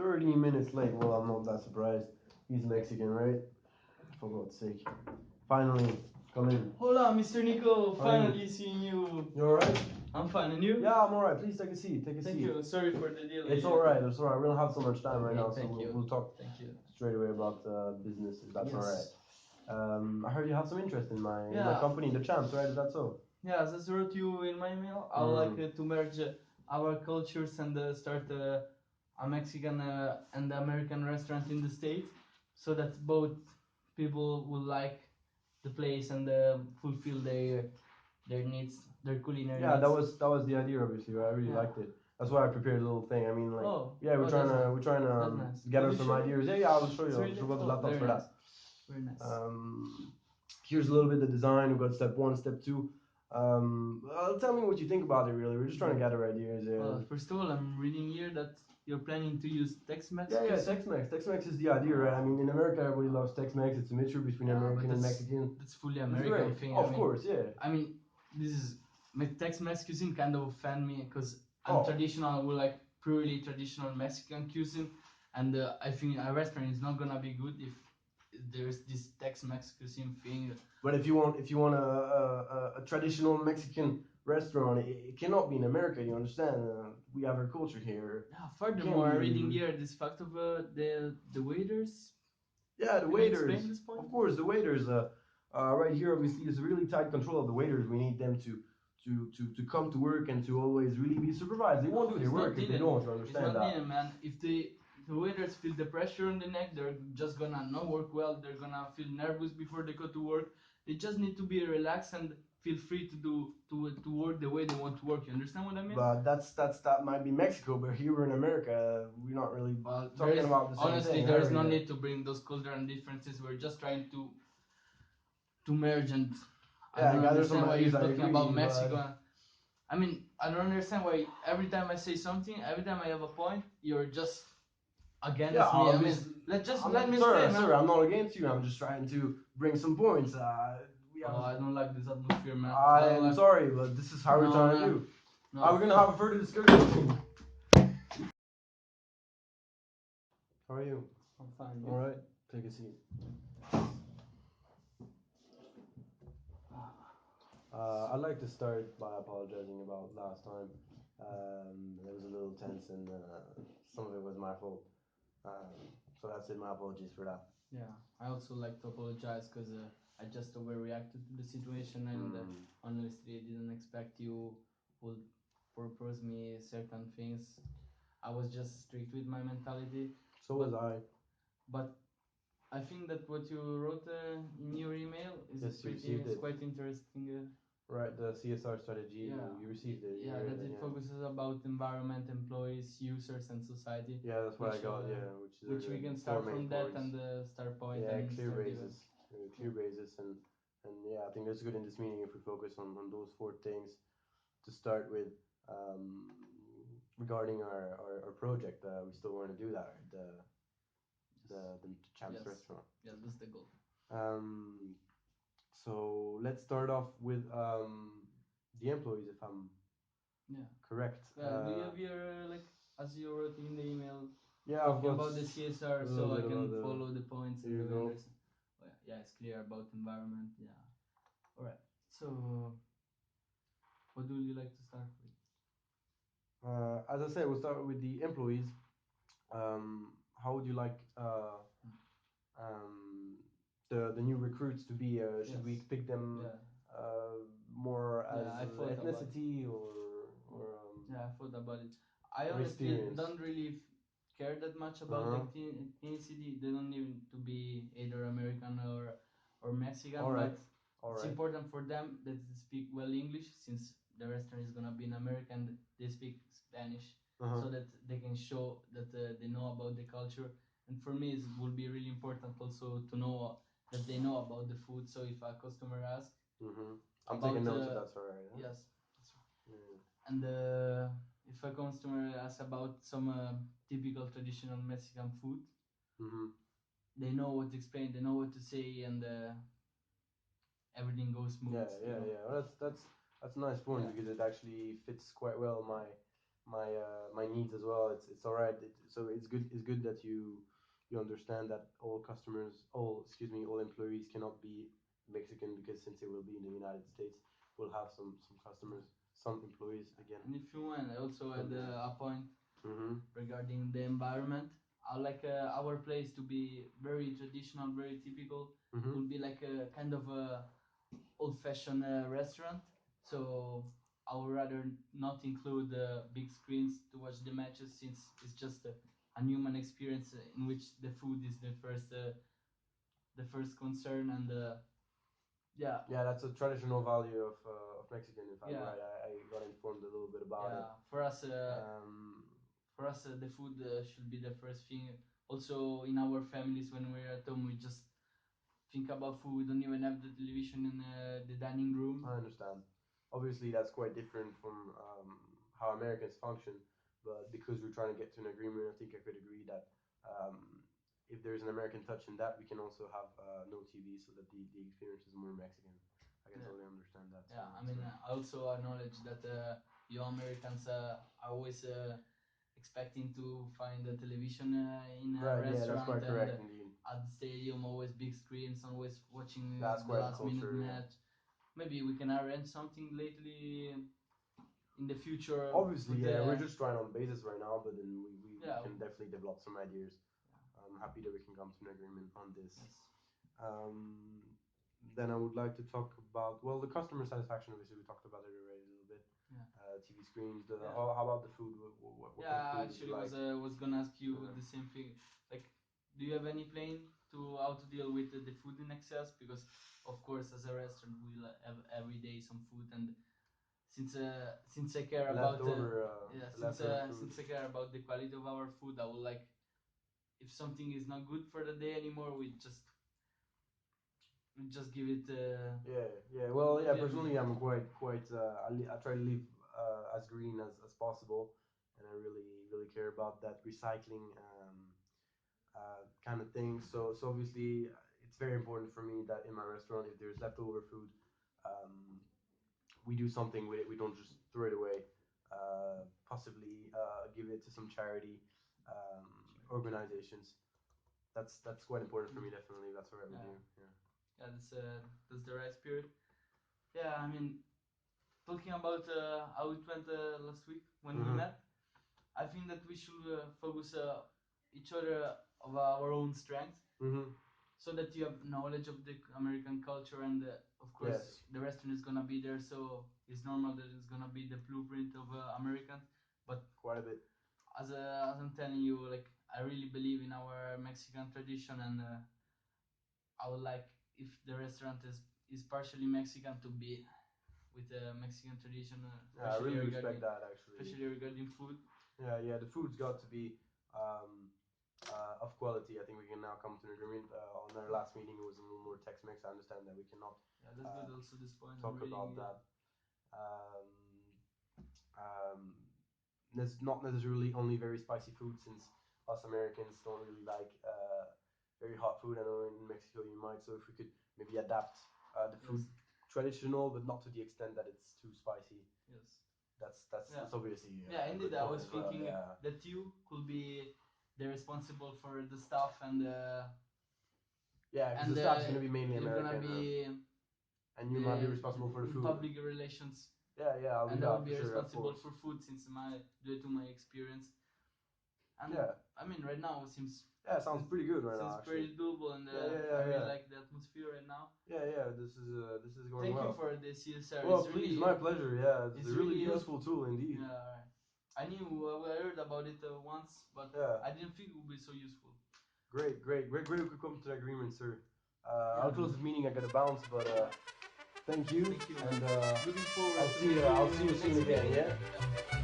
30 minutes late. Well, I'm not that surprised. He's Mexican, right? For God's sake. Finally, come in. Hola, Mr. Nico. Finally seeing you. You alright? I'm fine, and you? Yeah, I'm alright. Please take a seat. Take a seat. Thank you. Sorry for the delay. It's alright. It's alright. We don't have so much time right now, so Thank you. we'll talk Thank you. straight away about business, if that's Yes. alright. I heard you have some interest in my company, the Champs, right? Is that so? Yeah, as I wrote you in my email, I would like to merge our cultures and start a Mexican and American restaurant in the state, so that both people will like the place and fulfill their needs, their culinary Yeah, needs. that was the idea, obviously. Right? I really liked it. That's why I prepared a little thing. I mean, like, we're trying to nice. gather some ideas. Yeah, I will show you. I'll Really? show you the Oh, laptops very for nice. that. Very nice. Here's a little bit of the design. We've got step one, step two. Tell me what you think about it. Really, we're just trying to gather ideas. First of all, I'm reading here that you're planning to use Tex-Mex. Yeah, Tex-Mex. Tex-Mex is the idea, right? I mean, in America, everybody loves Tex-Mex. It's a mixture between American and Mexican. That's fully American thing. Of course, yeah. I mean, this is Tex-Mex cuisine kind of offend me because I'm traditional. We like purely traditional Mexican cuisine, and I think a restaurant is not gonna be good if there's this Tex-Mex cuisine thing. But if you want a traditional Mexican restaurant, it cannot be in America. You understand? We have our culture here. Yeah. Furthermore, reading here this fact of the waiters. Yeah, the Can waiters. you explain this point? Of course, the waiters. Right here, obviously, is really tight control of the waiters. We need them to come to work and to always really be supervised. They won't do their work if they don't. You understand it's not that? needed, man. If the waiters feel the pressure on the neck, they're just gonna not work well. They're gonna feel nervous before they go to work. They just need to be relaxed and feel free to work the way they want to work. You understand what I mean? But that might be Mexico, but here we're in America. We're not really talking about the same honestly, thing. there is no need to bring those cultural differences. We're just trying to merge, and I don't understand why you're talking about Mexico. I mean, I don't understand why every time I say something, every time I have a point, you're just against me. I mean, let me explain, sir, I'm not against you. I'm just trying to bring some points. I don't like this atmosphere, man. I'm sorry, but this is how we're trying to do. No. We're gonna have a further discussion. How are you? I'm fine. All right, take a seat. I'd like to start by apologizing about last time. It was a little tense, and some of it was my fault. So that's it. My apologies for that. Yeah, I also like to apologize because I just overreacted to the situation, and honestly, I didn't expect you would propose me certain things. I was just strict with my mentality. So was I. But I think that what you wrote in your email is quite interesting. Right, the CSR strategy, you received it. Yeah, that it focuses about environment, employees, users, and society. Yeah, that's what I got. Which we can start from that and start point. Yeah, and clear start basis, clear basis, and yeah, I think that's good in this meeting if we focus on those four things to start with. Regarding our project, we still want to do that, right? The Champs restaurant. Yeah, that's the goal. So let's start off with the employees, if I'm correct. Do you have your as you wrote in the email? Yeah, talking about the CSR, so I can follow the points and go. Yeah, it's clear about environment. Yeah. All right. So, what would you like to start with? As I said, we'll start with the employees. How would you like the new recruits to be? Should we pick them more as ethnicity or yeah, I thought about it. I honestly don't really care that much about ethnicity. They don't need to be either American or Mexican, but it's important for them that they speak well English, since the restaurant is gonna be in America and they speak Spanish, so that they can show that they know about the culture. And for me, it will be really important also to know that they know about the food. So if a customer asks, I'm taking notes if that's alright. Yes, that's right. And if a customer asks about some typical traditional Mexican food, they know what to explain, they know what to say, and everything goes smooth. Yeah. Well, that's a nice point because it actually fits quite well my needs as well. It's all right. So it's good that you understand that all customers, all excuse me, all employees cannot be Mexican because since they will be in the United States, we'll have some customers, some employees again. And if you want, I also from had the a point mm-hmm. regarding the environment. I like our place to be very traditional, very typical. Mm-hmm. Will be like a kind of a old-fashioned restaurant. So I would rather not include big screens to watch the matches since it's just a human experience in which the food is the first concern and yeah. Yeah, that's a traditional value of Mexican. If I'm right, I got informed a little bit about it. For us, the food should be the first thing. Also, in our families, when we're at home, we just think about food. We don't even have the television in the dining room. I understand. Obviously, that's quite different from how Americans function. But because we're trying to get to an agreement, I think I could agree that if there's an American touch in that, we can also have no TV so that the experience is more Mexican. I can totally understand that. Yeah, I mean, I also acknowledge that you Americans are always expecting to find a television in a right, restaurant. Yeah, that's quite correct and indeed. At the stadium, always big screens, always watching That's the quite last culture, minute match. Maybe we can arrange something lately in the future. Obviously, yeah, we're just trying on basis right now, but then we can definitely develop some ideas. I'm happy that we can come to an agreement on this. Yes. Um, then I would like to talk about, well, the customer satisfaction. Obviously, we talked about it already a little bit. Yeah. TV screens. How about the food? What kind of food actually, would you like? was gonna ask you the same thing. Like, do you have any plan to how to deal with the food in excess? Because of course, as a restaurant, we'll have every day some food, and since I care about since I care about the quality of our food, I would like if something is not good for the day anymore, we just give it. Yeah. Well, yeah. Personally, I'm quite. I try to live as green as possible, and I really care about that recycling kind of thing. So obviously, it's very important for me that in my restaurant, if there's leftover food, we do something with it. We don't just throw it away. Possibly give it to some charity organizations. That's quite important for me. Definitely, that's all right with you. Yeah, that's the right spirit. Yeah, I mean, talking about how it went last week when we met, I think that we should focus each other of our own strengths, so that you have knowledge of the American culture, and of course the restaurant is gonna be there, so it's normal that it's gonna be the blueprint of Americans. But quite a bit. As I'm telling you, like I really believe in our Mexican tradition, and I would like if the restaurant is partially Mexican to be with the Mexican tradition. Yeah, I really respect that actually. Especially regarding food. Yeah. The food's got to be of quality. I think we can now come to an agreement. On our last meeting, it was a little more Tex-Mex. I understand that we cannot. Yeah, that's good. Also, this point. Talk about that. Um, There's not necessarily only very spicy food, since us Americans don't really like very hot food. I know in Mexico you might. So if we could maybe adapt the food traditional, but not to the extent that it's too spicy. Yes. That's obviously indeed. I was thinking that you could be the responsible for the staff and because the staff is going to be mainly you're American. Gonna be and you might be responsible for the food. Public relations. Yeah, I'll do and that. I will be for responsible sure, for food since due to my experience. And I mean, right now it seems. Yeah, it sounds pretty good right now. Seems pretty doable, and I really like the atmosphere right now. Yeah. This is going well. Thank you for the CSR. Well, please, my pleasure. Yeah, it's a really useful tool indeed. Yeah, I knew I heard about it once, but I didn't think it would be so useful. Great. We could come to an agreement, sir. I'll close this meeting. I gotta bounce, but thank you. Thank you. And looking forward. I'll see you soon again. Yeah.